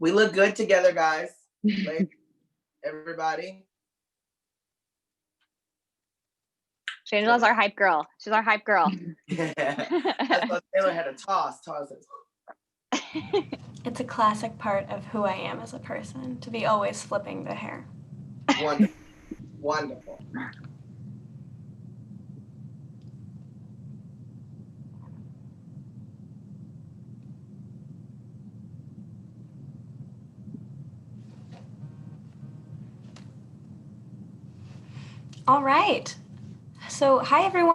We look good together, guys. Like, everybody. Shangela's our hype girl. She's our hype girl. Yeah. I thought Taylor had a toss. It's a classic part of who I am as a person, to be always flipping the hair. Wonderful. Wonderful. All right. So, hi everyone.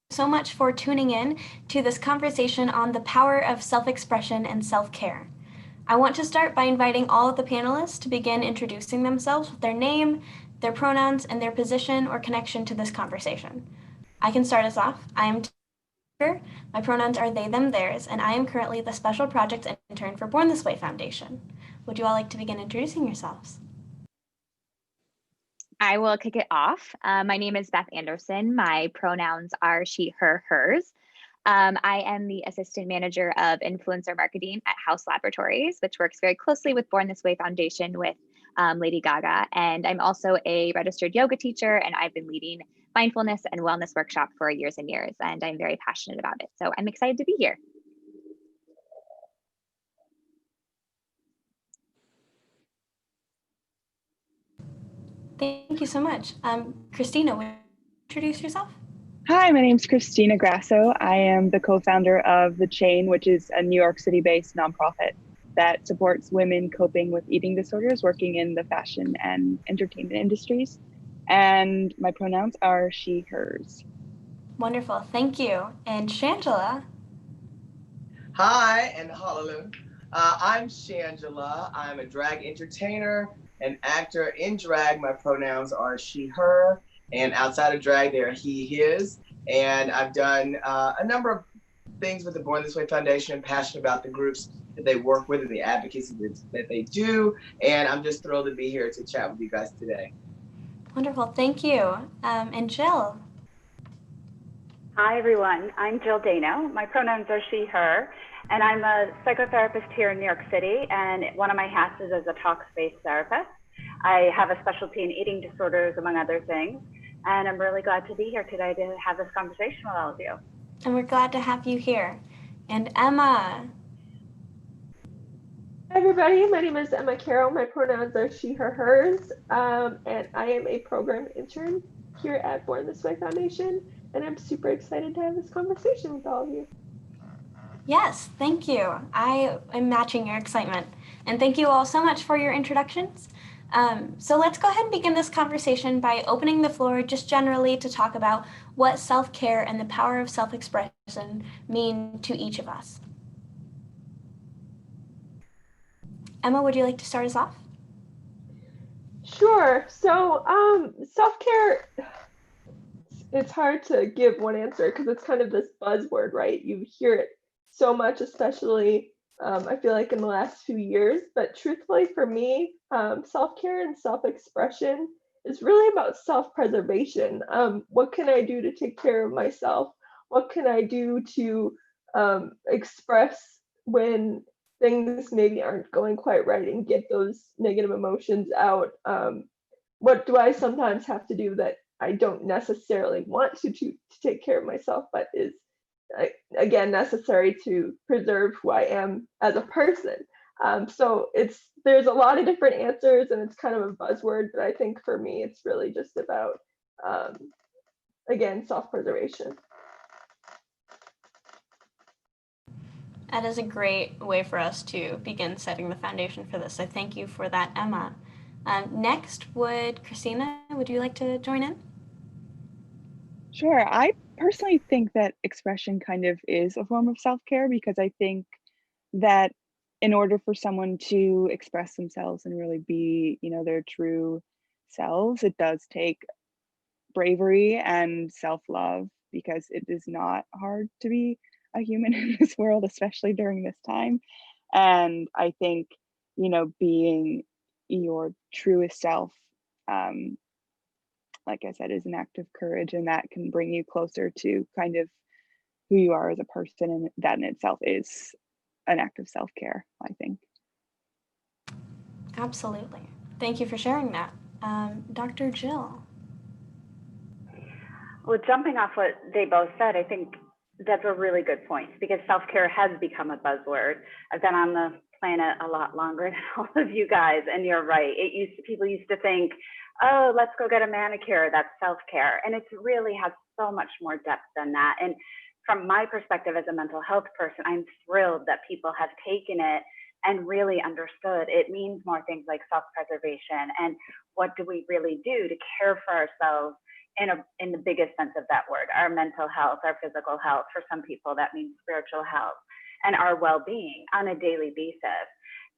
So much for tuning in to this conversation on the power of self-expression and self-care. I want to start by inviting all of the panelists to begin introducing themselves with their name, their pronouns, and their position or connection to this conversation. I can start us off. I am Taylor. My pronouns are they, them, theirs, and I am currently the Special Projects Intern for Born This Way Foundation. Would you all like to begin introducing yourselves? I will kick it off. My name is Beth Anderson. My pronouns are she, her, hers. I am the Assistant Manager of Influencer Marketing at HAUS Laboratories, which works very closely with Born This Way Foundation with Lady Gaga. And I'm also a registered yoga teacher, and I've been leading mindfulness and wellness workshop for years and years, and I'm very passionate about it. So I'm excited to be here. Thank you so much. Christina, would you introduce yourself? Hi, my name is Christina Grasso. I am the co-founder of The Chain, which is a New York City-based nonprofit that supports women coping with eating disorders working in the fashion and entertainment industries. And my pronouns are she, hers. Wonderful, thank you. And Shangela? Hi, and hallelujah. I'm Shangela. I'm a drag entertainer, an actor in drag. My pronouns are she, her, and outside of drag, they're he, his. And I've done a number of things with the Born This Way Foundation. I'm passionate about the groups that they work with and the advocacy that they do. And I'm just thrilled to be here to chat with you guys today. Wonderful, thank you. And Jill? Hi, everyone. I'm Jill Daino. My pronouns are she, her. And I'm a psychotherapist here in New York City, and one of my hats is as a Talkspace therapist. I have a specialty in eating disorders, among other things, and I'm really glad to be here today to have this conversation with all of you. And we're glad to have you here. And Emma. Hi, everybody. My name is Emma Carroll. My pronouns are she, her, hers, and I am a program intern here at Born This Way Foundation, and I'm super excited to have this conversation with all of you. Yes, thank you. I am matching your excitement. And thank you all so much for your introductions. So let's go ahead and begin this conversation by opening the floor just generally to talk about what self-care and the power of self-expression mean to each of us. Emma, would you like to start us off? Sure. So self-care, it's hard to give one answer because it's kind of this buzzword, right? You hear it so much, especially I feel like in the last few years, but truthfully for me, self-care and self-expression is really about self-preservation. What can I do to take care of myself? What can I do to express when things maybe aren't going quite right and get those negative emotions out? What do I sometimes have to do that I don't necessarily want to take care of myself, but is again necessary to preserve who I am as a person? So there's a lot of different answers, and it's kind of a buzzword, but I think for me it's really just about again self-preservation. That is a great way for us to begin setting the foundation for this. So thank you for that, Emma. Next, Christina, would you like to join in? Sure. I personally think that expression kind of is a form of self-care, because I think that in order for someone to express themselves and really be, their true selves, it does take bravery and self-love, because it is not hard to be a human in this world, especially during this time. And I think, being your truest self, like I said, is an act of courage, and that can bring you closer to kind of who you are as a person, and that in itself is an act of self-care, I think. Absolutely. Thank you for sharing that. Dr. Jill. Well, jumping off what they both said, I think that's a really good point because self-care has become a buzzword. I've been on the planet a lot longer than all of you guys, and you're right. People used to think, oh, let's go get a manicure, that's self-care. And it really has so much more depth than that. And from my perspective as a mental health person, I'm thrilled that people have taken it and really understood it means more things like self-preservation and what do we really do to care for ourselves in the biggest sense of that word, our mental health, our physical health. For some people, that means spiritual health and our well-being on a daily basis.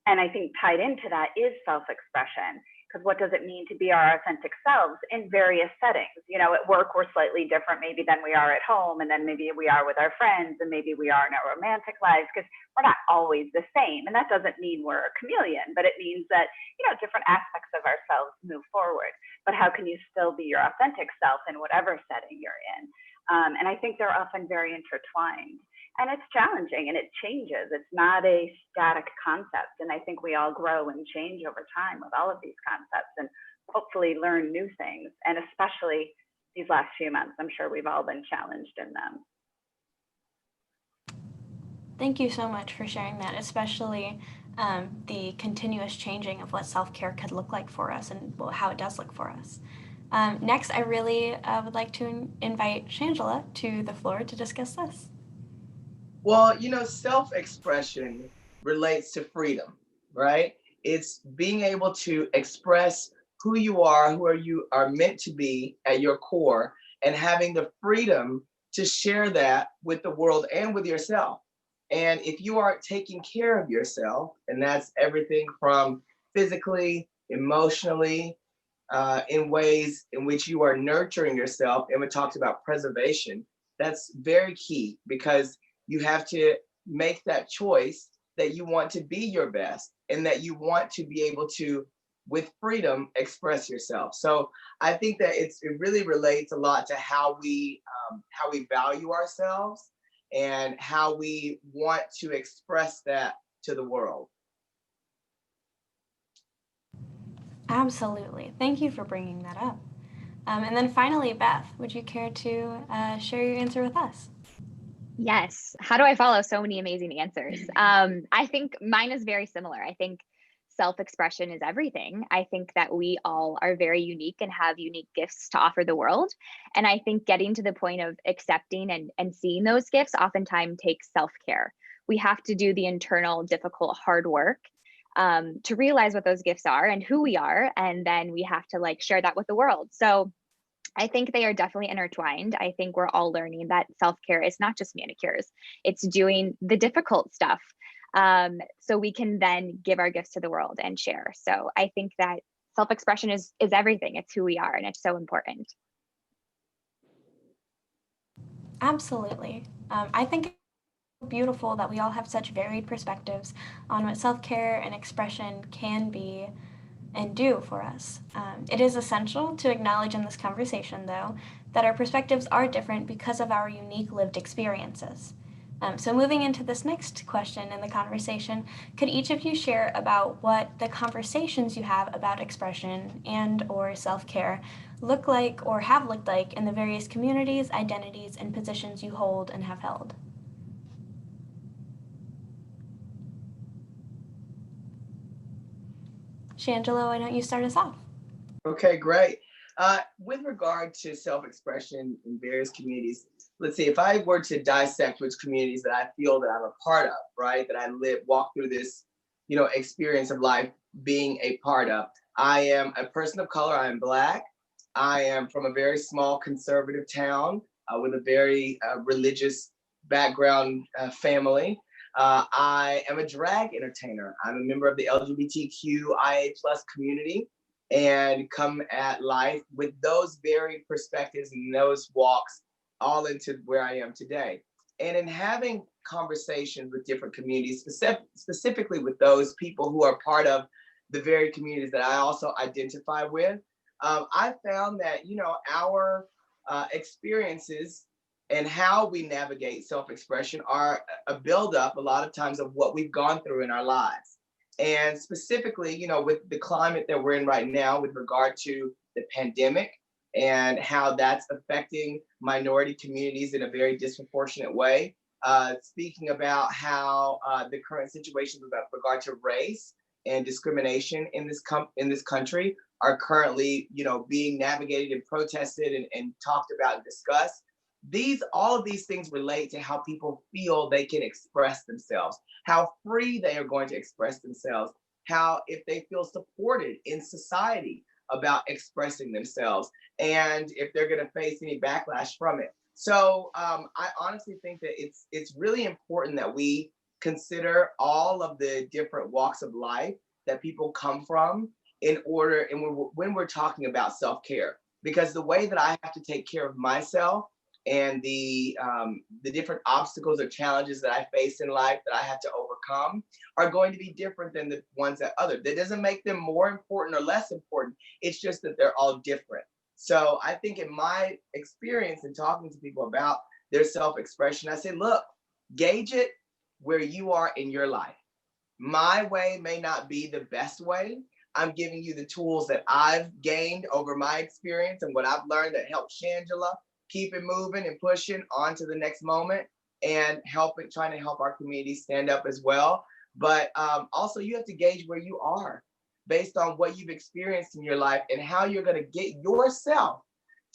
And I think tied into that is self-expression, because what does it mean to be our authentic selves in various settings? You know, at work, we're slightly different maybe than we are at home, and then maybe we are with our friends, and maybe we are in our romantic lives, because we're not always the same. And that doesn't mean we're a chameleon, but it means that, you know, different aspects of ourselves move forward. But how can you still be your authentic self in whatever setting you're in? And I think they're often very intertwined. And it's challenging and it changes. It's not a static concept. And I think we all grow and change over time with all of these concepts and hopefully learn new things. And especially these last few months, I'm sure we've all been challenged in them. Thank you so much for sharing that, especially the continuous changing of what self-care could look like for us and how it does look for us. Next, I really would like to invite SHANGELA to the floor to discuss this. Well, you know, self-expression relates to freedom, right? It's being able to express who you are meant to be at your core, and having the freedom to share that with the world and with yourself. And if you aren't taking care of yourself, and that's everything from physically, emotionally, in ways in which you are nurturing yourself, Emma talked about preservation, that's very key, because you have to make that choice that you want to be your best and that you want to be able to, with freedom, express yourself. So I think that it really relates a lot to how we value ourselves and how we want to express that to the world. Absolutely. Thank you for bringing that up. And then finally, Beth, would you care to share your answer with us? Yes. How do I follow so many amazing answers? I think mine is very similar. I think self-expression is everything. I think that we all are very unique and have unique gifts to offer the world. And I think getting to the point of accepting and seeing those gifts oftentimes takes self-care. We have to do the internal, difficult, hard work to realize what those gifts are and who we are. And then we have to share that with the world. So I think they are definitely intertwined. I think we're all learning that self-care is not just manicures. It's doing the difficult stuff so we can then give our gifts to the world and share. So I think that self-expression is everything. It's who we are, and it's so important. Absolutely. I think it's beautiful that we all have such varied perspectives on what self-care and expression can be and do for us. It is essential to acknowledge in this conversation, though, that our perspectives are different because of our unique lived experiences. So moving into this next question in the conversation, could each of you share about what the conversations you have about expression and or self-care look like or have looked like in the various communities, identities, and positions you hold and have held? SHANGELA, why don't you start us off? Okay, great. With regard to self-expression in various communities, let's see, if I were to dissect which communities that I feel that I'm a part of, right, that I walk through this, experience of life being a part of. I am a person of color. I am Black. I am from a very small conservative town with a very religious background family. I am a drag entertainer. I'm a member of the LGBTQIA+ community, and come at life with those very perspectives and those walks all into where I am today. And in having conversations with different communities, specifically with those people who are part of the very communities that I also identify with, I found that, our experiences and how we navigate self-expression are a buildup a lot of times of what we've gone through in our lives. And specifically, with the climate that we're in right now with regard to the pandemic and how that's affecting minority communities in a very disproportionate way. Speaking about how the current situation with regard to race and discrimination in this country are currently, being navigated and protested and talked about and discussed. All of these things relate to how people feel they can express themselves, how free they are going to express themselves, how if they feel supported in society about expressing themselves, and if they're going to face any backlash from it. So I honestly think that it's really important that we consider all of the different walks of life that people come from when we're talking about self-care, because the way that I have to take care of myself and the different obstacles or challenges that I face in life that I have to overcome are going to be different than the ones that others. That doesn't make them more important or less important. It's just that they're all different. So I think in my experience in talking to people about their self-expression, I say, look, gauge it where you are in your life. My way may not be the best way. I'm giving you the tools that I've gained over my experience and what I've learned that helps Shangela keep it moving and pushing on to the next moment, and trying to help our community stand up as well. But also you have to gauge where you are based on what you've experienced in your life and how you're going to get yourself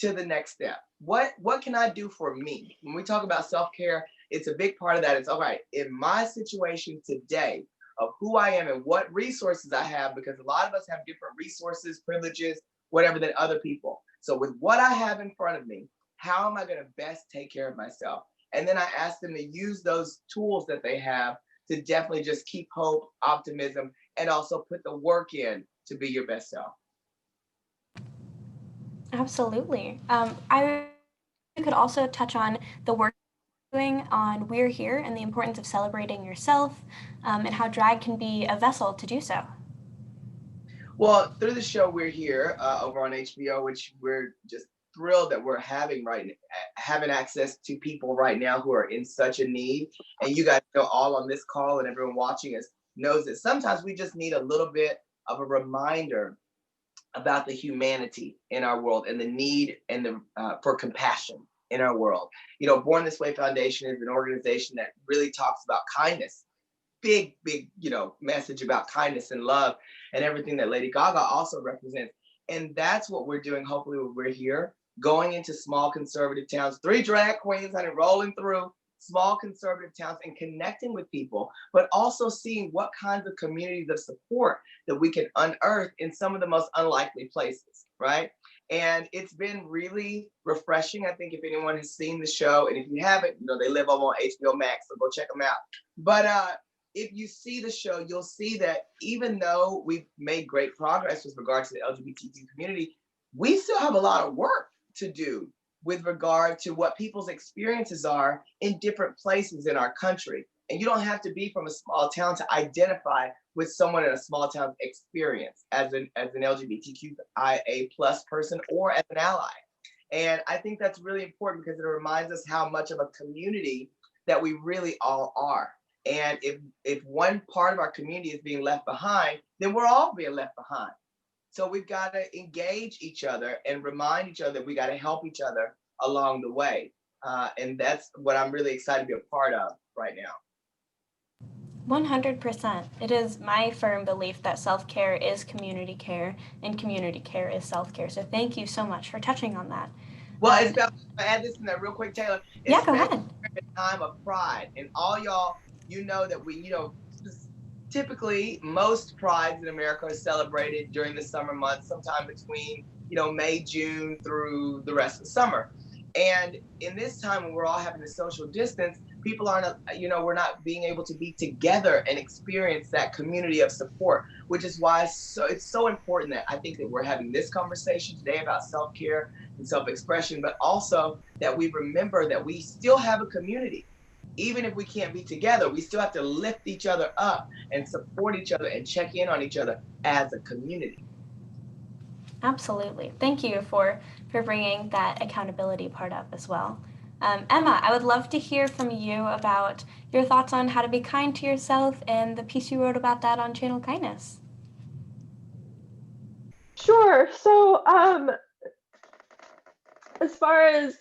to the next step. What can I do for me? When we talk about self-care, it's a big part of that. It's all right, in my situation today of who I am and what resources I have, because a lot of us have different resources, privileges, whatever, than other people. So with what I have in front of me, how am I going to best take care of myself? And then I ask them to use those tools that they have to definitely just keep hope, optimism, and also put the work in to be your best self. Absolutely. I could also touch on the work you're doing on We're Here and the importance of celebrating yourself, and how drag can be a vessel to do so. Well, through the show We're Here over on HBO, which we're just thrilled that we're having access to people right now who are in such a need. And you guys know, all on this call and everyone watching us knows that sometimes we just need a little bit of a reminder about the humanity in our world and the need and for compassion in our world. Born This Way Foundation is an organization that really talks about kindness. Big, message about kindness and love and everything that Lady Gaga also represents. And that's what we're doing. Hopefully We're Here, going into small conservative towns, 3 drag queens and rolling through small conservative towns and connecting with people, but also seeing what kinds of communities of support that we can unearth in some of the most unlikely places, right? And it's been really refreshing. I think if anyone has seen the show, and if you haven't, they live over on HBO Max, so go check them out. But if you see the show, you'll see that even though we've made great progress with regard to the LGBTQ community, we still have a lot of work to do with regard to what people's experiences are in different places in our country. And you don't have to be from a small town to identify with someone in a small town experience as an LGBTQIA+ person or as an ally. And I think that's really important because it reminds us how much of a community that we really all are. And if one part of our community is being left behind, then we're all being left behind. So we've got to engage each other and remind each other that we got to help each other along the way. And that's what I'm really excited to be a part of right now. 100%. It is my firm belief that self-care is community care and community care is self-care. So thank you so much for touching on that. Well, it's about, I'll add this in there real quick, Taylor. Yeah, go ahead. A time of pride. And all y'all, that typically most prides in America are celebrated during the summer months, sometime between, May, June through the rest of the summer. And in this time when we're all having to social distance, people aren't, we're not being able to be together and experience that community of support, which is why it's so important that I think that we're having this conversation today about self-care and self-expression, but also that we remember that we still have a community. Even if we can't be together, we still have to lift each other up and support each other and check in on each other as a community. Absolutely. Thank you for bringing that accountability part up as well. Emma, I would love to hear from you about your thoughts on how to be kind to yourself and the piece you wrote about that on Channel Kindness. Sure. So, as far as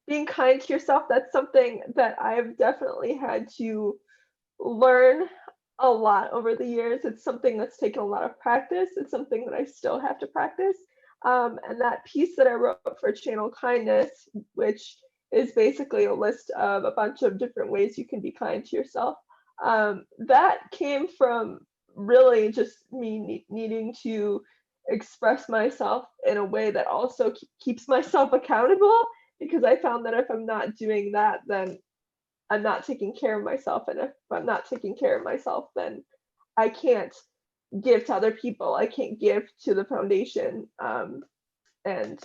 being kind to yourself, that's something that I've definitely had to learn a lot over the years. It's something that's taken a lot of practice. It's something that I still have to practice. And that piece that I wrote for Channel Kindness, which is basically a list of a bunch of different ways you can be kind to yourself, that came from really just me needing to express myself in a way that also keeps myself accountable, because I found that if I'm not doing that, then I'm not taking care of myself. And if I'm not taking care of myself, then I can't give to other people. I can't give to the foundation. And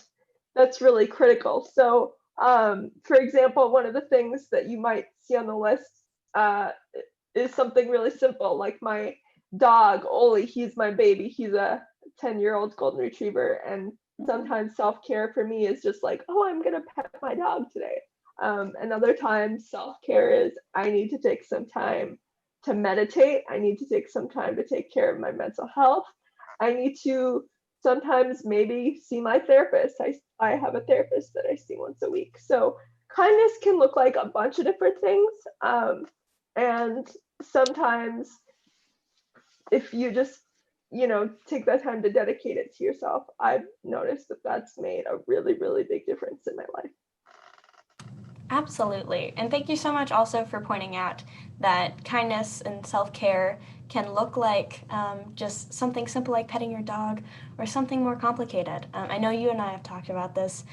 that's really critical. So, for example, one of the things that you might see on the list is something really simple, like my dog, Oli. He's my baby. He's a 10-year-old golden retriever. And sometimes self-care for me is just like, oh, I'm going to pet my dog today. Another time, self-care is I need to take some time to meditate. I need to take some time to take care of my mental health. I need to sometimes maybe see my therapist. I have a therapist that I see once a week. So kindness can look like a bunch of different things. And sometimes if you just, take that time to dedicate it to yourself, I've noticed that that's made a really, really big difference in my life. Absolutely. And thank you so much also for pointing out that kindness and self-care can look like just something simple like petting your dog, or something more complicated. I know you and I have talked about this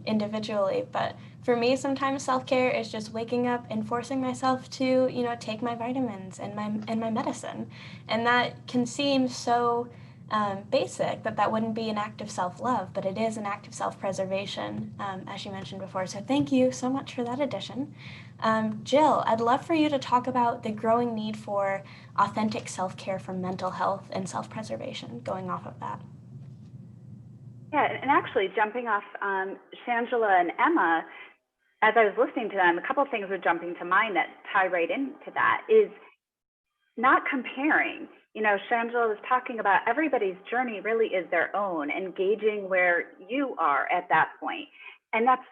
individually, but for me, sometimes self-care is just waking up and forcing myself to, take my vitamins and my medicine. And that can seem so basic that wouldn't be an act of self-love, but it is an act of self-preservation, as you mentioned before. So thank you so much for that addition. Jill, I'd love for you to talk about the growing need for authentic self-care for mental health and self-preservation, going off of that. Yeah, and actually jumping off Shangela and Emma, as I was listening to them, a couple of things were jumping to mind that tie right into that is not comparing. Shangela was talking about everybody's journey really is their own, engaging where you are at that point. And that's,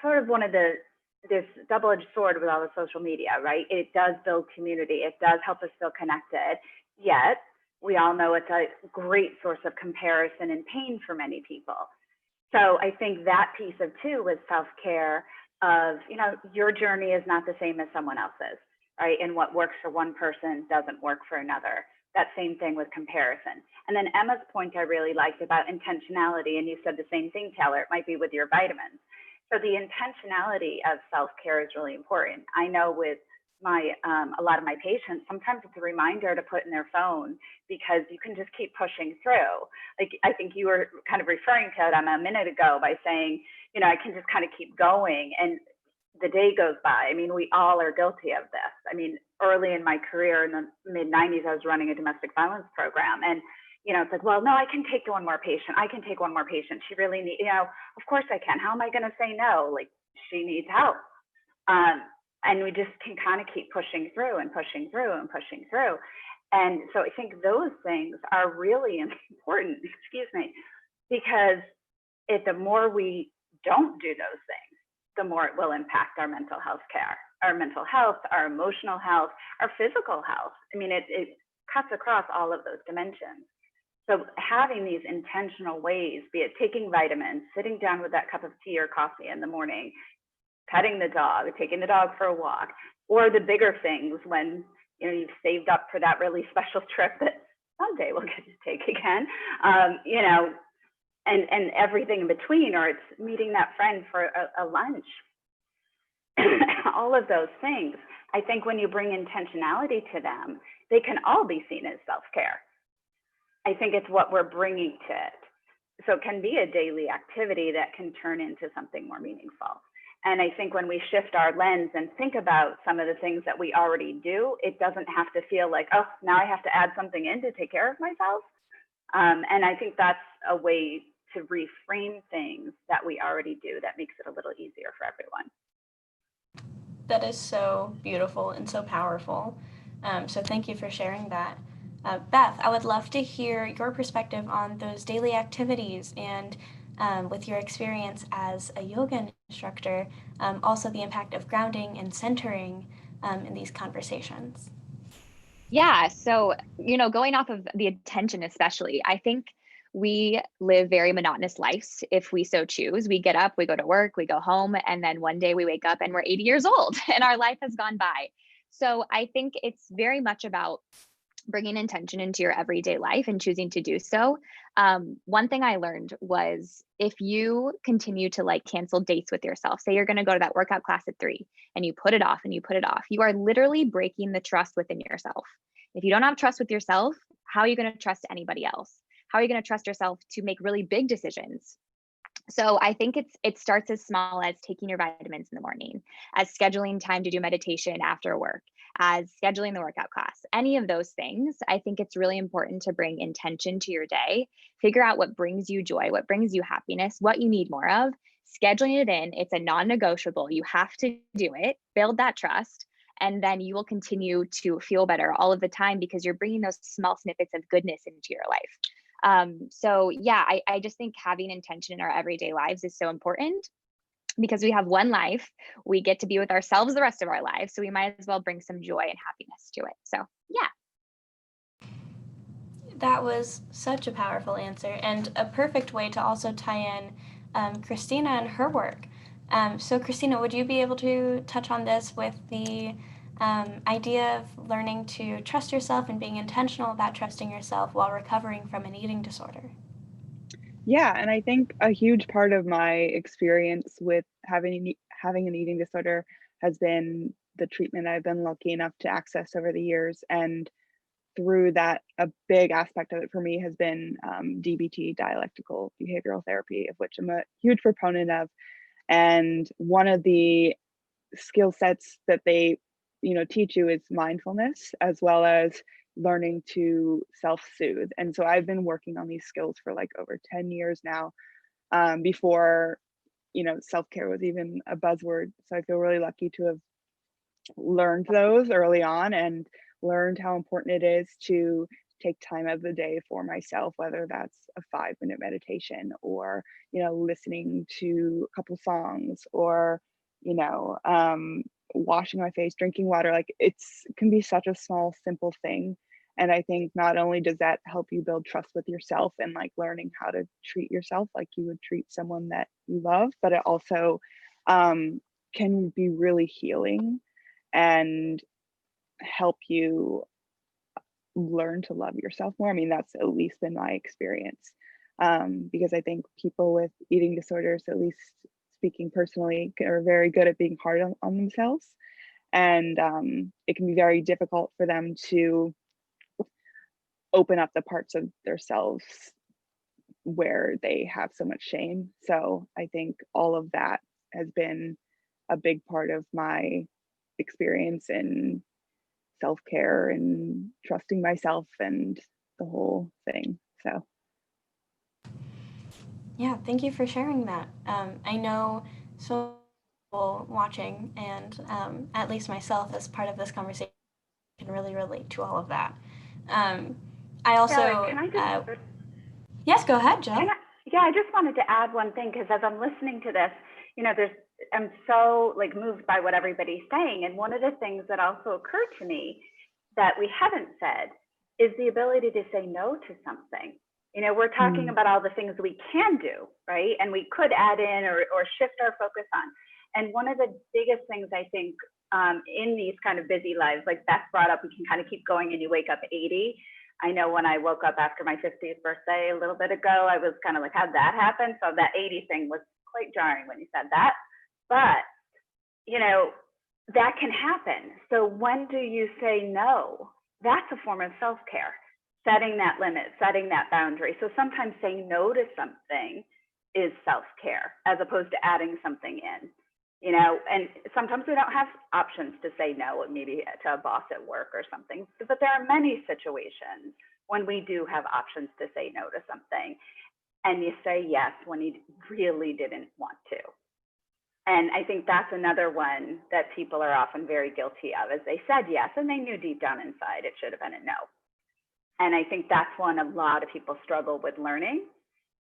sort of one of this double-edged sword with all the social media, right? It does build community. It does help us feel connected. Yet, we all know it's a great source of comparison and pain for many people. So I think that piece of too was self-care of, your journey is not the same as someone else's, right? And what works for one person doesn't work for another. That same thing with comparison. And then Emma's point I really liked about intentionality, and you said the same thing, Taylor, it might be with your vitamins. So the intentionality of self-care is really important. I know with my a lot of my patients, sometimes it's a reminder to put in their phone, because you can just keep pushing through. Like I think you were kind of referring to it a minute ago by saying, I can just kind of keep going, and the day goes by. I mean, we all are guilty of this. I mean, early in my career in the mid-90s, I was running a domestic violence program, and it's like, well, no, I can take one more patient. I can take one more patient. She really needs, of course I can. How am I going to say no? Like, she needs help. And we just can kind of keep pushing through and pushing through and pushing through. And so I think those things are really important, because the more we don't do those things, the more it will impact our mental health care, our mental health, our emotional health, our physical health. I mean, it cuts across all of those dimensions. So having these intentional ways, be it taking vitamins, sitting down with that cup of tea or coffee in the morning, petting the dog, taking the dog for a walk, or the bigger things when you've saved up for that really special trip that someday we'll get to take again, and everything in between, or it's meeting that friend for a lunch. All of those things, I think when you bring intentionality to them, they can all be seen as self-care. I think it's what we're bringing to it. So it can be a daily activity that can turn into something more meaningful. And I think when we shift our lens and think about some of the things that we already do, it doesn't have to feel like, oh, now I have to add something in to take care of myself. And I think that's a way to reframe things that we already do that makes it a little easier for everyone. That is so beautiful and so powerful. So thank you for sharing that. Beth, I would love to hear your perspective on those daily activities and with your experience as a yoga instructor, also the impact of grounding and centering in these conversations. Yeah. So, going off of the attention, especially, I think we live very monotonous lives if we so choose. We get up, we go to work, we go home, and then one day we wake up and we're 80 years old and our life has gone by. So I think it's very much about bringing intention into your everyday life and choosing to do so. One thing I learned was if you continue to like cancel dates with yourself, say you're going to go to that workout class at 3 and you put it off and you put it off, you are literally breaking the trust within yourself. If you don't have trust with yourself, how are you going to trust anybody else? How are you going to trust yourself to make really big decisions? So I think it starts as small as taking your vitamins in the morning, as scheduling time to do meditation after work, as scheduling the workout class, any of those things. I think it's really important to bring intention to your day, figure out what brings you joy, what brings you happiness, what you need more of, scheduling it in. It's a non-negotiable. You have to do it, build that trust, and then you will continue to feel better all of the time because you're bringing those small snippets of goodness into your life. So yeah, I just think having intention in our everyday lives is so important because we have one life. We get to be with ourselves the rest of our lives. So we might as well bring some joy and happiness to it. So yeah. That was such a powerful answer and a perfect way to also tie in Christina and her work. So Christina, would you be able to touch on this with the idea of learning to trust yourself and being intentional about trusting yourself while recovering from an eating disorder? Yeah, and I think a huge part of my experience with having an eating disorder has been the treatment I've been lucky enough to access over the years. And through that, a big aspect of it for me has been DBT, dialectical behavioral therapy, of which I'm a huge proponent of. And one of the skill sets that they teach you is mindfulness, as well as learning to self-soothe. And so I've been working on these skills for like over 10 years now, before self-care was even a buzzword. So I feel really lucky to have learned those early on and learned how important it is to take time out of the day for myself, whether that's a 5-minute meditation or listening to a couple songs or washing my face, drinking water. Like it can be such a small, simple thing. And I think not only does that help you build trust with yourself and like learning how to treat yourself like you would treat someone that you love, but it also can be really healing and help you learn to love yourself more. I mean, that's at least been my experience. Because I think people with eating disorders, at least speaking personally, are very good at being hard on themselves. And it can be very difficult for them to open up the parts of themselves where they have so much shame. So I think all of that has been a big part of my experience in self-care and trusting myself and the whole thing. So yeah, thank you for sharing that. I know so people watching and at least myself as part of this conversation can really relate to all of that. I also Can I just yes, go ahead, Jill. I just wanted to add one thing, because as I'm listening to this, I'm so like moved by what everybody's saying. And one of the things that also occurred to me that we haven't said is the ability to say no to something. We're talking about all the things we can do, right? And we could add in or shift our focus on. And one of the biggest things I think in these kind of busy lives, like Beth brought up, we can kind of keep going and you wake up 80. I know when I woke up after my 50th birthday a little bit ago, I was kind of like, how'd that happen? So that 80 thing was quite jarring when you said that. But, that can happen. So when do you say no? That's a form of self-care, setting that limit, setting that boundary. So sometimes saying no to something is self-care as opposed to adding something in. And sometimes we don't have options to say no, maybe to a boss at work or something, but there are many situations when we do have options to say no to something and you say yes when you really didn't want to. And I think that's another one that people are often very guilty of, is they said yes, and they knew deep down inside it should have been a no. And I think that's one a lot of people struggle with learning,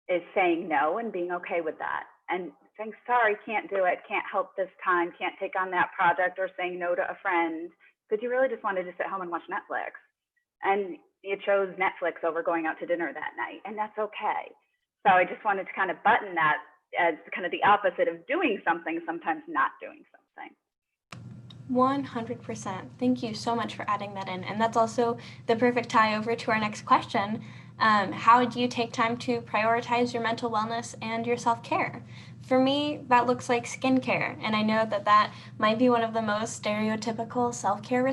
is saying no and being okay with that. And saying, sorry, can't do it, can't help this time, can't take on that project, or saying no to a friend because you really just wanted to sit home and watch Netflix. And you chose Netflix over going out to dinner that night, and that's okay. So I just wanted to kind of button that as kind of the opposite of doing something, sometimes not doing something. 100%. Thank you so much for adding that in. And that's also the perfect tie over to our next question. How do you take time to prioritize your mental wellness and your self-care? For me, that looks like skincare. And I know that that might be one of the most stereotypical self-care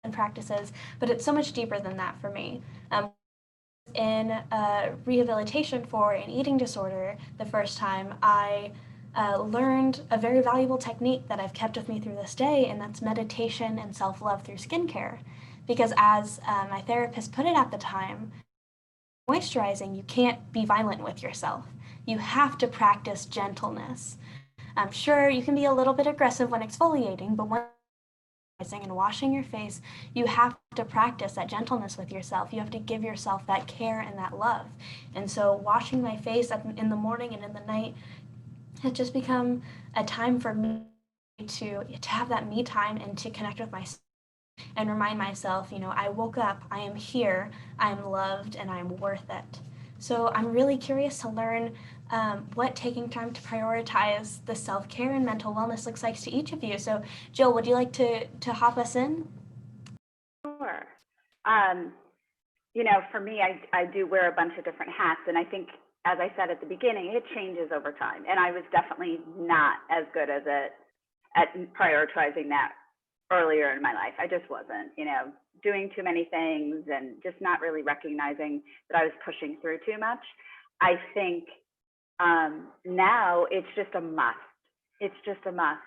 and practices, but it's so much deeper than that for me. In rehabilitation for an eating disorder, the first time I learned a very valuable technique that I've kept with me through this day, and that's meditation and self-love through skincare. Because as my therapist put it at the time, moisturizing, you can't be violent with yourself. You have to practice gentleness. I'm sure you can be a little bit aggressive when exfoliating, but when and washing your face, you have to practice that gentleness with yourself. You have to give yourself that care and that love. And so washing my face in the morning and in the night has just become a time for me to have that me time and to connect with myself and remind myself, I woke up, I am here, I am loved, and I am worth it. So I'm really curious to learn what taking time to prioritize the self-care and mental wellness looks like to each of you. So Jill, would you like to hop us in? Sure. For me, I do wear a bunch of different hats, and I think, as I said at the beginning, it changes over time. And I was definitely not as good as it at prioritizing that earlier in my life. I just wasn't, doing too many things and just not really recognizing that I was pushing through too much. I think now it's just a must. It's just a must.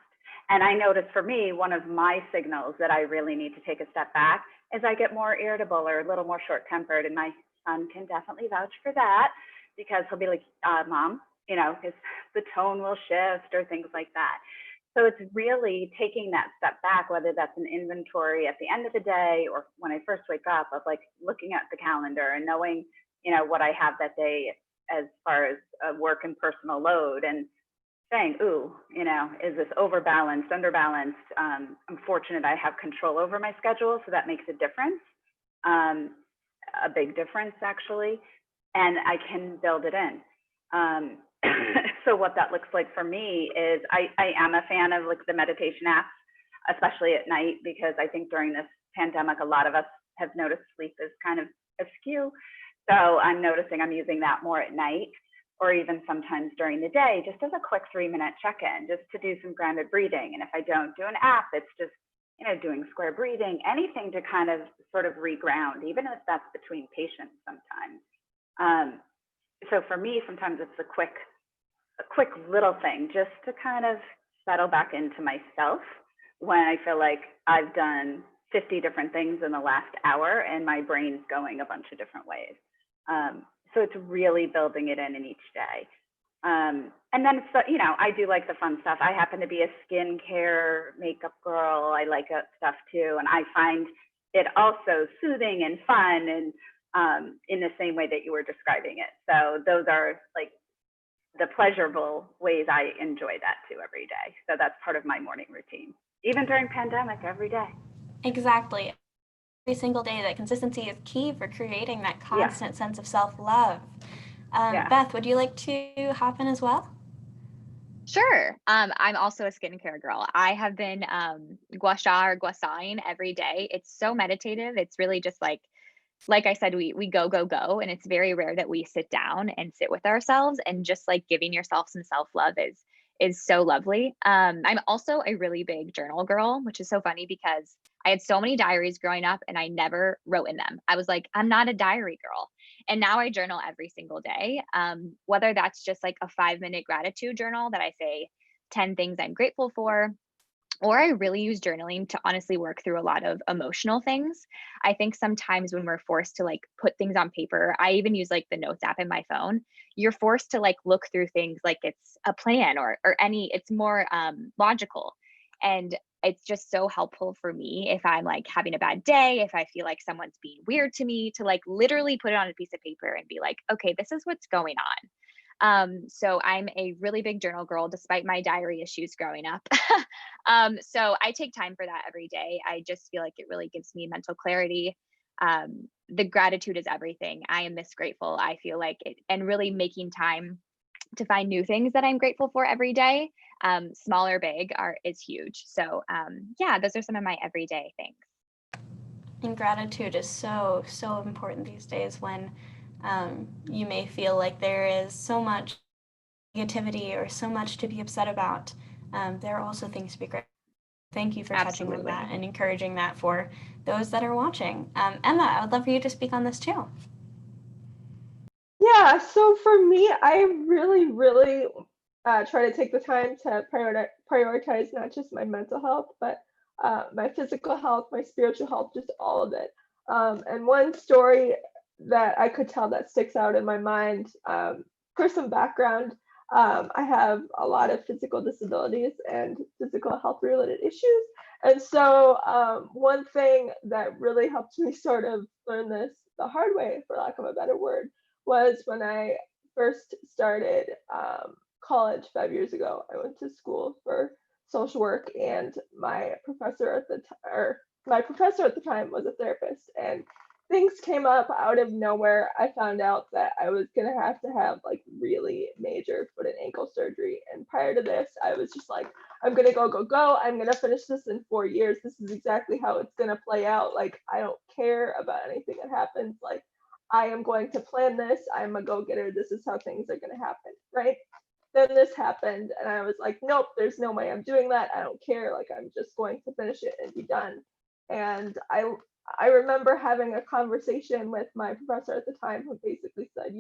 And I notice for me, one of my signals that I really need to take a step back is I get more irritable or a little more short-tempered. And my son can definitely vouch for that, because he'll be like, Mom, the tone will shift or things like that. So it's really taking that step back, whether that's an inventory at the end of the day or when I first wake up, of like looking at the calendar and knowing, what I have that day as far as work and personal load, and saying, ooh, is this overbalanced, underbalanced? I'm fortunate I have control over my schedule, so that makes a difference, a big difference actually, and I can build it in. So what that looks like for me is I am a fan of like the meditation apps, especially at night, because I think during this pandemic, a lot of us have noticed sleep is kind of askew. So I'm noticing I'm using that more at night, or even sometimes during the day, just as a quick 3-minute check-in, just to do some grounded breathing. And if I don't do an app, it's just, doing square breathing, anything to kind of sort of reground, even if that's between patients sometimes. So for me, sometimes it's a quick little thing just to kind of settle back into myself when I feel like I've done 50 different things in the last hour and my brain's going a bunch of different ways. So it's really building it in each day. And then, I do like the fun stuff. I happen to be a skincare makeup girl. I like that stuff too. And I find it also soothing and fun, and in the same way that you were describing it. So those are like the pleasurable ways I enjoy that too every day. So that's part of my morning routine, even during pandemic, every day. Exactly. Every single day, that consistency is key for creating that constant sense of self-love. Beth, would you like to hop in as well? Sure. I'm also a skincare girl. I have been gua sha or gua sha-ing every day. It's so meditative. It's really just like I said, we go, and it's very rare that we sit down and sit with ourselves, and just like giving yourself some self-love is so lovely. I'm also a really big journal girl, which is so funny because I had so many diaries growing up and I never wrote in them. I was like, I'm not a diary girl. And now I journal every single day, whether that's just like a 5-minute gratitude journal that I say 10 things I'm grateful for, Or I really use journaling to honestly work through a lot of emotional things. I think sometimes when we're forced to like put things on paper, I even use like the notes app in my phone. You're forced to like look through things like it's a plan or any, it's more logical. And it's just so helpful for me if I'm like having a bad day, if I feel like someone's being weird to me, to like literally put it on a piece of paper and be like, okay, this is what's going on. So I'm a really big journal girl, despite my diary issues growing up. So I take time for that every day. I just feel like it really gives me mental clarity. The gratitude is everything. I am this grateful. I feel like it, and really making time to find new things that I'm grateful for every day, small or big, is huge. So yeah, those are some of my everyday things. And gratitude is so, so important these days when you may feel like there is so much negativity or so much to be upset about. There are also things to be grateful. Thank you for touching on that and encouraging that for those that are watching. Emma, I would love for you to speak on this too. Yeah, so for me, I really try to take the time to prioritize not just my mental health, but my physical health, my spiritual health, just all of it. And one story that I could tell that sticks out in my mind, for some background, I have a lot of physical disabilities and physical health related issues. And so one thing that really helped me sort of learn this the hard way, for lack of a better word, was when I first started college 5 years ago. I went to school for social work, and my professor at the time was a therapist, and things came up out of nowhere. I found out that I was gonna have to have like really major foot and ankle surgery, and prior to this, I was just like, I'm gonna go. I'm gonna finish this in 4 years. This is exactly how it's gonna play out. Like, I don't care about anything that happens. Like, I am going to plan this. I'm a go-getter. This is how things are going to happen, right? Then this happened, and I was like, nope, there's no way I'm doing that. I don't care. Like, I'm just going to finish it and be done. And I remember having a conversation with my professor at the time, who basically said,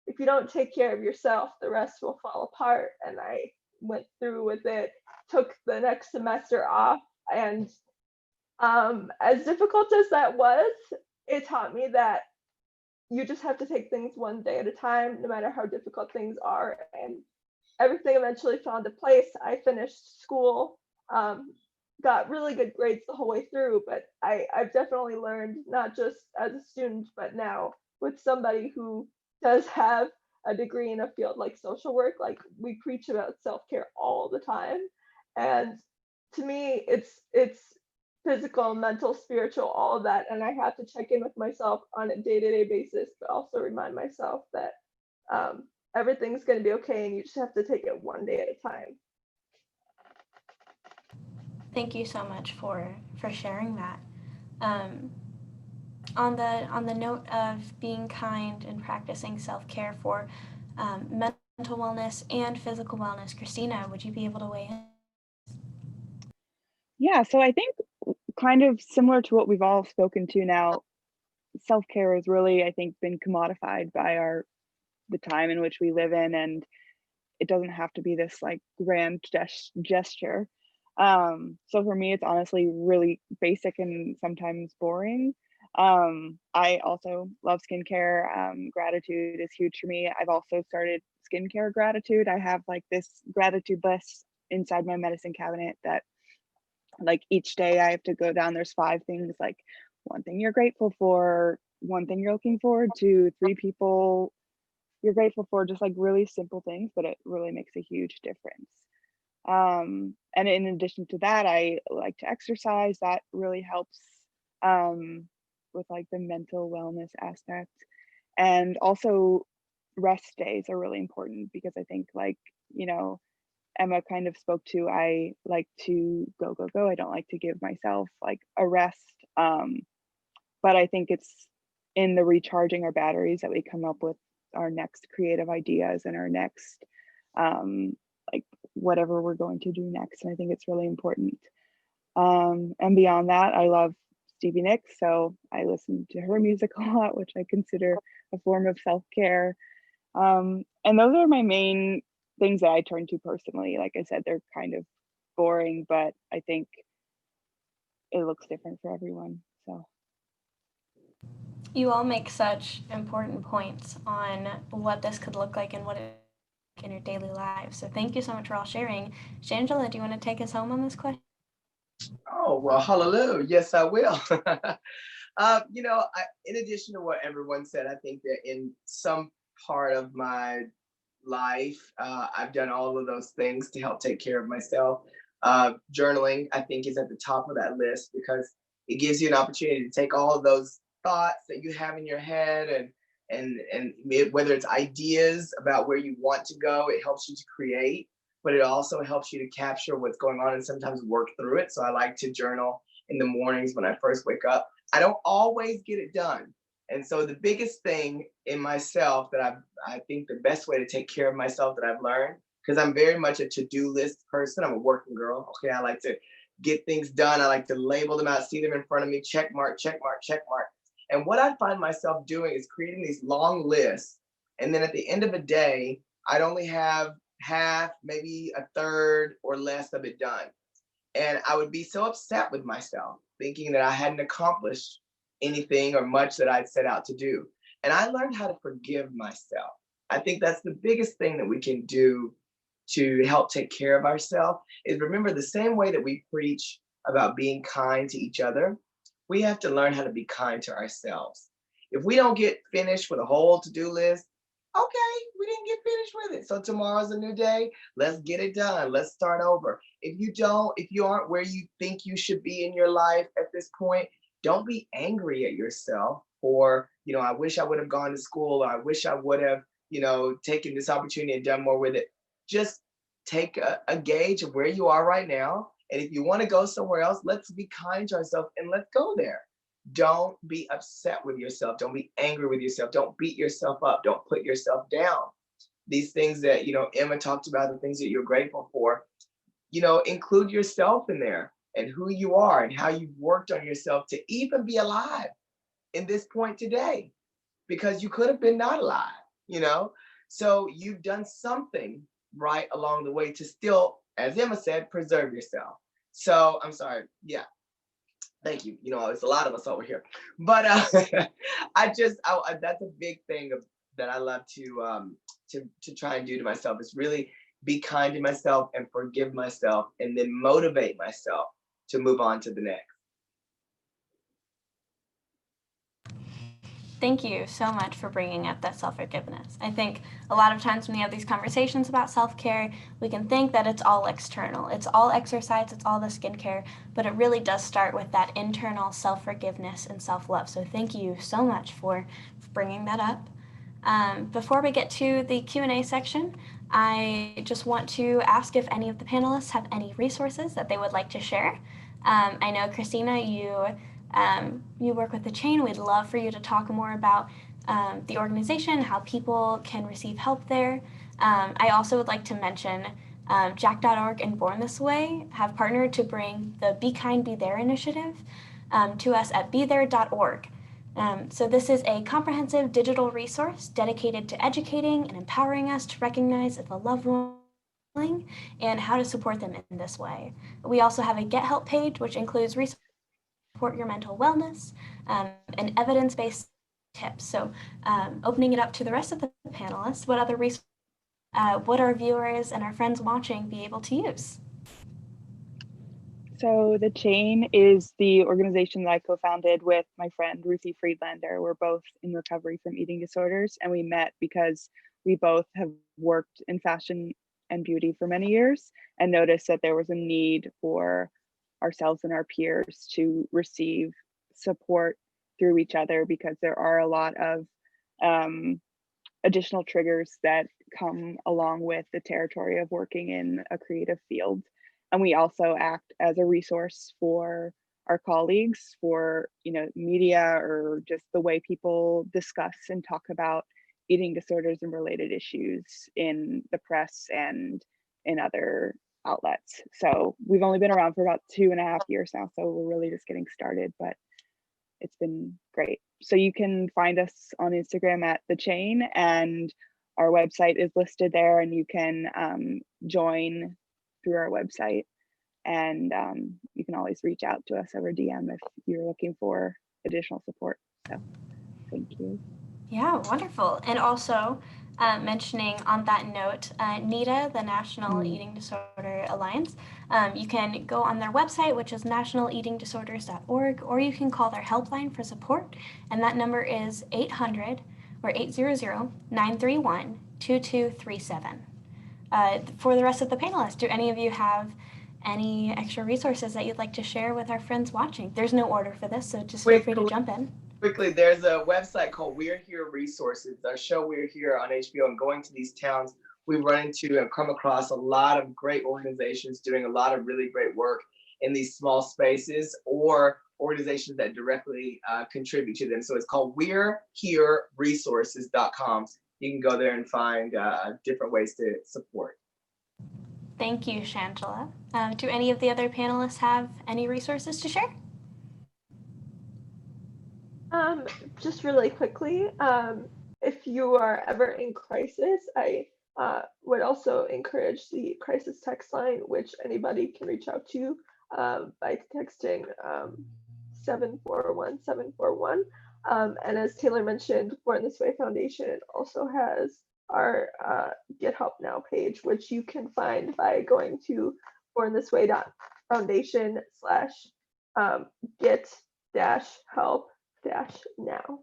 if you don't take care of yourself, the rest will fall apart. And I went through with it, took the next semester off, and as difficult as that was, it taught me that you just have to take things one day at a time, no matter how difficult things are. And everything eventually fell into place. I finished school, got really good grades the whole way through, but I've definitely learned, not just as a student, but now with somebody who does have a degree in a field like social work. Like, we preach about self-care all the time. And to me, it's physical, mental, spiritual, all of that. And I have to check in with myself on a day-to-day basis, but also remind myself that everything's going to be okay, and you just have to take it one day at a time. Thank you so much for sharing that. On the note of being kind and practicing self-care for mental wellness and physical wellness, Christina, would you be able to weigh in? Yeah, so I think kind of similar to what we've all spoken to now, self-care has really, I think, been commodified by the time in which we live in, and it doesn't have to be this like grand gesture. So for me, it's honestly really basic and sometimes boring. I also love skincare. Gratitude is huge for me. I've also started skincare gratitude. I have like this gratitude list inside my medicine cabinet that, like, each day I have to go down. There's 5 things, like 1 thing you're grateful for, 1 thing you're looking forward to, 3 people you're grateful for, just like really simple things, but it really makes a huge difference. And in addition to that, I like to exercise. That really helps with like the mental wellness aspect. And also rest days are really important, because I think, like, Emma kind of spoke to, I like to go. I don't like to give myself like a rest. But I think it's in the recharging our batteries that we come up with our next creative ideas and our next like whatever we're going to do next. And I think it's really important. And beyond that, I love Stevie Nicks, so I listen to her music a lot, which I consider a form of self-care. And those are my main things that I turn to personally. Like I said, they're kind of boring, but I think it looks different for everyone. So you all make such important points on what this could look like and what it in your daily lives. So thank you so much for all sharing. Shangela, do you want to take us home on this question? Oh, well, hallelujah. Yes, I will. In addition to what everyone said, I think that in some part of my life, I've done all of those things to help take care of myself. Journaling, I think, is at the top of that list because it gives you an opportunity to take all of those thoughts that you have in your head and whether it's ideas about where you want to go, it helps you to create, but it also helps you to capture what's going on and sometimes work through it. So I like to journal in the mornings when I first wake up. I don't always get it done. And so the biggest thing in myself that I think the best way to take care of myself that I've learned, because I'm very much a to-do list person. I'm a working girl. Okay, I like to get things done. I like to label them out, see them in front of me, check mark, check mark, check mark. And what I find myself doing is creating these long lists. And then at the end of the day, I'd only have half, maybe a third or less of it done. And I would be so upset with myself, thinking that I hadn't accomplished anything or much that I'd set out to do. And I learned how to forgive myself. I think that's the biggest thing that we can do to help take care of ourselves is remember the same way that we preach about being kind to each other, we have to learn how to be kind to ourselves. If we don't get finished with a whole to-do list, okay, we didn't get finished with it. So tomorrow's a new day. Let's get it done. Let's start over. If you aren't where you think you should be in your life at this point, don't be angry at yourself for, I wish I would have gone to school, or I wish I would have, taken this opportunity and done more with it. Just take a gauge of where you are right now. And if you want to go somewhere else, let's be kind to ourselves and let's go there. Don't be upset with yourself. Don't be angry with yourself. Don't beat yourself up. Don't put yourself down. These things that, Emma talked about, the things that you're grateful for, include yourself in there and who you are and how you've worked on yourself to even be alive in this point today, because you could have been not alive, So you've done something right along the way to still, as Emma said, preserve yourself. So I'm sorry. Yeah. Thank you. It's a lot of us over here, but that's a big thing that I love to try and do to myself is really be kind to myself and forgive myself, and then motivate myself to move on to the next. Thank you so much for bringing up that self-forgiveness. I think a lot of times when we have these conversations about self-care, we can think that it's all external. It's all exercise, it's all the skincare, but it really does start with that internal self-forgiveness and self-love. So thank you so much for bringing that up. Before we get to the Q&A section, I just want to ask if any of the panelists have any resources that they would like to share. I know, Christina, you work with the chain. We'd love for you to talk more about the organization, how people can receive help there. I also would like to mention Jack.org and Born This Way have partnered to bring the Be Kind, Be There initiative to us at bethere.org. So this is a comprehensive digital resource dedicated to educating and empowering us to recognize if a loved one and how to support them in this way. We also have a Get Help page, which includes resources support your mental wellness, and evidence-based tips. So opening it up to the rest of the panelists, what other resources would our viewers and our friends watching be able to use? So the chain is the organization that I co-founded with my friend Ruthie Friedlander. We're both in recovery from eating disorders, and we met because we both have worked in fashion and beauty for many years and noticed that there was a need for ourselves and our peers to receive support through each other, because there are a lot of additional triggers that come along with the territory of working in a creative field. And we also act as a resource for our colleagues, for media, or just the way people discuss and talk about eating disorders and related issues in the press and in other outlets. So we've only been around for about 2.5 years now, so we're really just getting started, but it's been great. So you can find us on Instagram at The Chain, and our website is listed there, and you can join through our website. And you can always reach out to us over DM if you're looking for additional support. So thank you. Yeah, wonderful. And also mentioning on that note, NEDA, the National Eating Disorder Alliance, you can go on their website, which is nationaleatingdisorders.org, or you can call their helpline for support. And that number is 800-931-2237. For the rest of the panelists, do any of you have any extra resources that you'd like to share with our friends watching? There's no order for this, so just feel free to jump in. Quickly, there's a website called We're Here Resources. Our show We're Here on HBO, and going to these towns, we run into and come across a lot of great organizations doing a lot of really great work in these small spaces, or organizations that directly contribute to them. So it's called we'rehereresources.com. You can go there and find different ways to support. Thank you, Shangela. Do any of the other panelists have any resources to share? Just really quickly, if you are ever in crisis, I would also encourage the crisis text line, which anybody can reach out to by texting 741-741. And as Taylor mentioned, Born This Way Foundation also has our Get Help Now page, which you can find by going to bornthisway.foundation/get-help-now.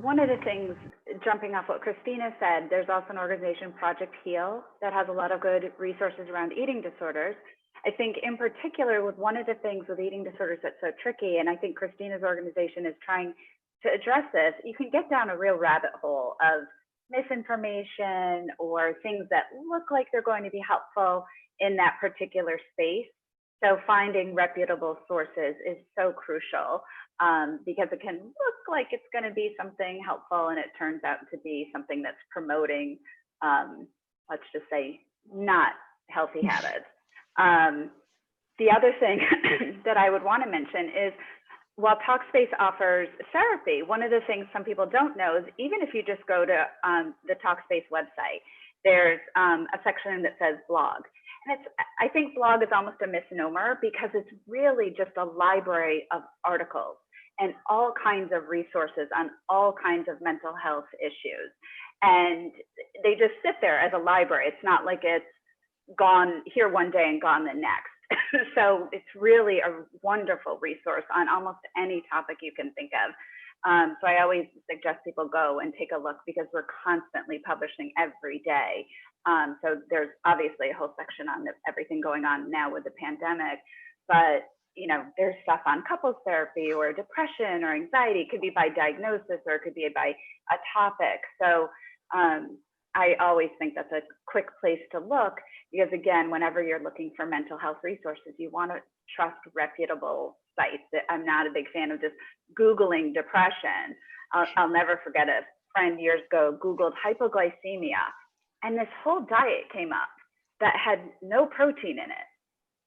One of the things, jumping off what Christina said, there's also an organization, Project Heal, that has a lot of good resources around eating disorders. I think in particular with one of the things with eating disorders that's so tricky, and I think Christina's organization is trying to address this, you can get down a real rabbit hole of misinformation or things that look like they're going to be helpful in that particular space. So finding reputable sources is so crucial because it can look like it's going to be something helpful and it turns out to be something that's promoting, let's just say, not healthy habits. The other thing that I would want to mention is, while Talkspace offers therapy, one of the things some people don't know is even if you just go to the Talkspace website, there's a section that says blog. And I think blog is almost a misnomer because it's really just a library of articles and all kinds of resources on all kinds of mental health issues. And they just sit there as a library. It's not like it's gone here one day and gone the next. So it's really a wonderful resource on almost any topic you can think of. So I always suggest people go and take a look because we're constantly publishing every day. So there's obviously a whole section on everything going on now with the pandemic, but you know, there's stuff on couples therapy or depression or anxiety. It could be by diagnosis or it could be by a topic. So I always think that's a quick place to look because again, whenever you're looking for mental health resources, you want to trust reputable sites. I'm not a big fan of just Googling depression. I'll never forget a friend years ago Googled hypoglycemia and this whole diet came up that had no protein in it.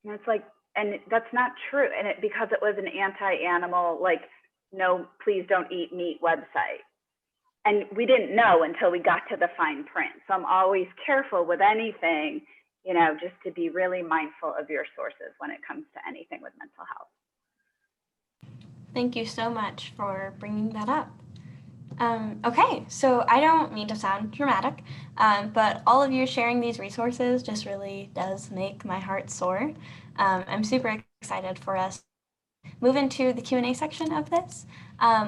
And it's like, and that's not true. And because it was an anti-animal, like, no, please don't eat meat website. And we didn't know until we got to the fine print. So I'm always careful with anything, you know, just to be really mindful of your sources when it comes to anything with mental health. Thank you so much for bringing that up. Okay, so I don't mean to sound dramatic, but all of you sharing these resources just really does make my heart soar. I'm super excited for us to move into the Q&A section of this.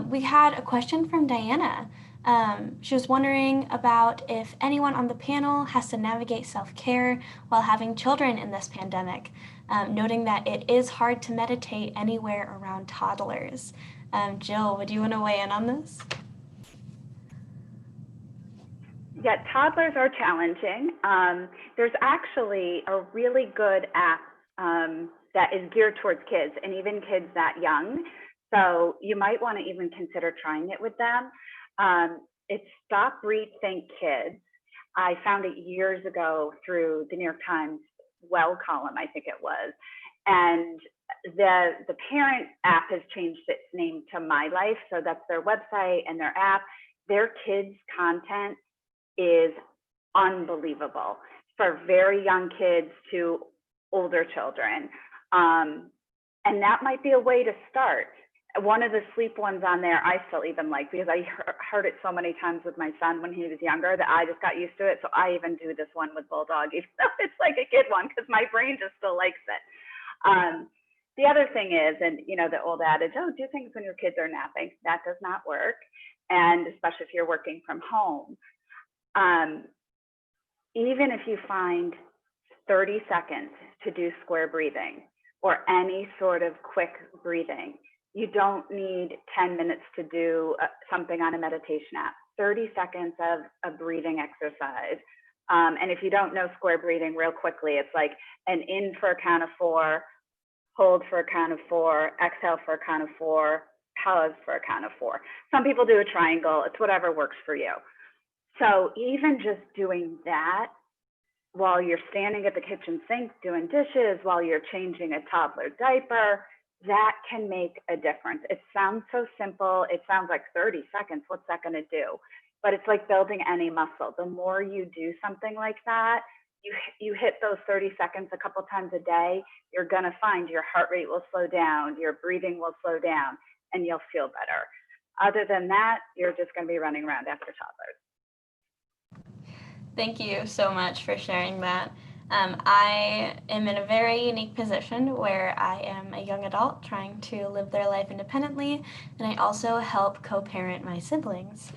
We had a question from Diana. She was wondering about if anyone on the panel has to navigate self-care while having children in this pandemic, noting that it is hard to meditate anywhere around toddlers. Jill, would you want to weigh in on this? Yeah, toddlers are challenging. There's actually a really good app that is geared towards kids and even kids that young. So you might want to even consider trying it with them. It's Stop, Read, Think Kids. I found it years ago through the New York Times Well column, I think it was. And the parent app has changed its name to My Life. So that's their website and their app. Their kids' content is unbelievable. for very young kids to older children. And that might be a way to start. One of the sleep ones on there, I still even like, because I heard it so many times with my son when he was younger that I just got used to it. So I even do this one with Bulldog, even though it's like a kid one, because my brain just still likes it. The other thing is, and you know, the old adage, oh, do things when your kids are napping. That does not work. And especially if you're working from home. Even if you find 30 seconds to do square breathing or any sort of quick breathing, you don't need 10 minutes to do something on a meditation app. 30 seconds of a breathing exercise. And if you don't know square breathing, real quickly, it's like an in for a count of 4, hold for a count of 4, exhale for a count of 4, pause for a count of 4. Some people do a triangle. It's whatever works for you. So even just doing that while you're standing at the kitchen sink doing dishes, while you're changing a toddler diaper, that can make a difference. It sounds so simple. It sounds like 30 seconds. What's that going to do? But it's like building any muscle. The more you do something like that, you hit those 30 seconds a couple times a day, you're going to find your heart rate will slow down, your breathing will slow down, and you'll feel better. Other than that, you're just going to be running around after toddlers. Thank you so much for sharing that. I am in a very unique position where I am a young adult trying to live their life independently, and I also help co-parent my siblings.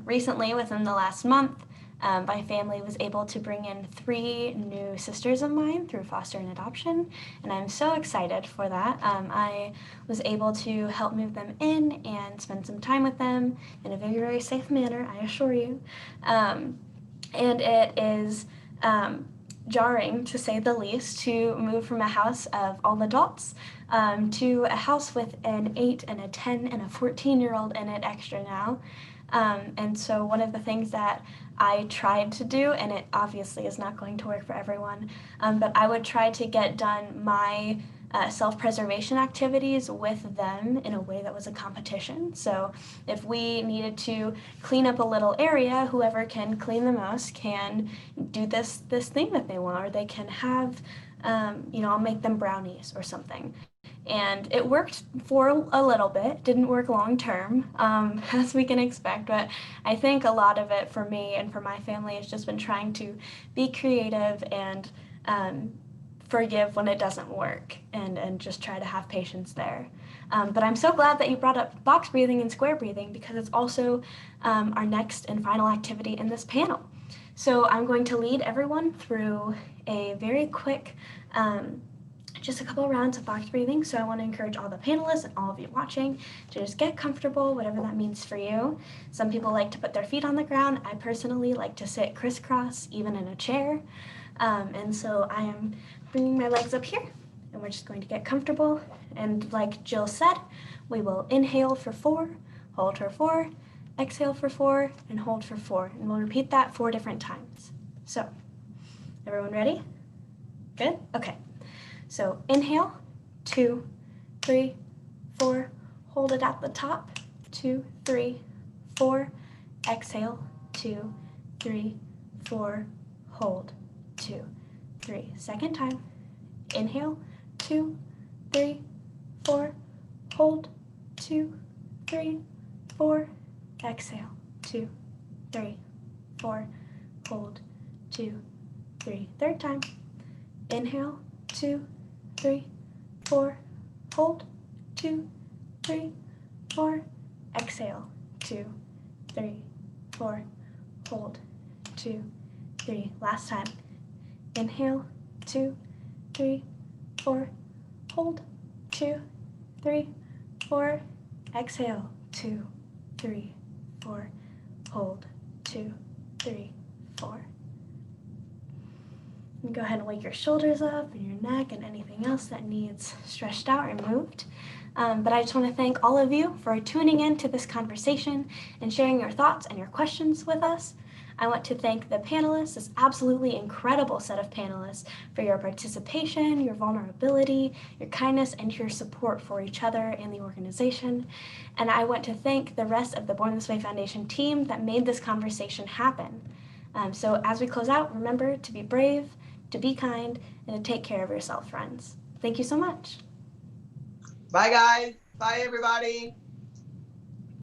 Recently, within the last month, my family was able to bring in 3 new sisters of mine through foster and adoption, and I'm so excited for that. I was able to help move them in and spend some time with them in a very, very safe manner, I assure you. And it is jarring, to say the least, to move from a house of all adults to a house with an 8 and a 10 and a 14-year-old in it extra now. And so one of the things that I tried to do, and it obviously is not going to work for everyone, but I would try to get done my self-preservation activities with them in a way that was a competition. So if we needed to clean up a little area, whoever can clean the most can do this thing that they want, or they can have, I'll make them brownies or something. And it worked for a little bit, didn't work long term, as we can expect, but I think a lot of it for me and for my family has just been trying to be creative and forgive when it doesn't work, and just try to have patience there. But I'm so glad that you brought up box breathing and square breathing, because it's also our next and final activity in this panel. So I'm going to lead everyone through a very quick just a couple rounds of box breathing. So I want to encourage all the panelists and all of you watching to just get comfortable, whatever that means for you. Some people like to put their feet on the ground. I personally like to sit crisscross, even in a chair. And so I am bringing my legs up here, and we're just going to get comfortable. And like Jill said, we will inhale for 4, hold for 4, exhale for 4, and hold for 4. And we'll repeat that 4 different times. So, everyone ready? Good? Okay. So inhale, 2, 3, 4, hold it at the top, 2, 3, 4, exhale, 2, 3, 4, hold, 2, 3. Second time, inhale, 2, 3, 4, hold, 2, 3, 4, exhale, 2, 3, 4, hold, 2, 3. Third time, inhale, 2, 3, 4, hold, 2, 3, 4, exhale, 2, 3, 4, hold, 2, 3. Last time. Inhale, 2, 3, 4, hold, 2, 3, 4, exhale, 2, 3, 4, hold, 2, 3, 4. And go ahead and wake your shoulders up and your neck and anything else that needs stretched out or moved. But I just want to thank all of you for tuning in to this conversation and sharing your thoughts and your questions with us. I want to thank the panelists, this absolutely incredible set of panelists, for your participation, your vulnerability, your kindness, and your support for each other and the organization. And I want to thank the rest of the Born This Way Foundation team that made this conversation happen. So as we close out, remember to be brave, to be kind, and to take care of yourself, friends. Thank you so much. Bye, guys. Bye, everybody.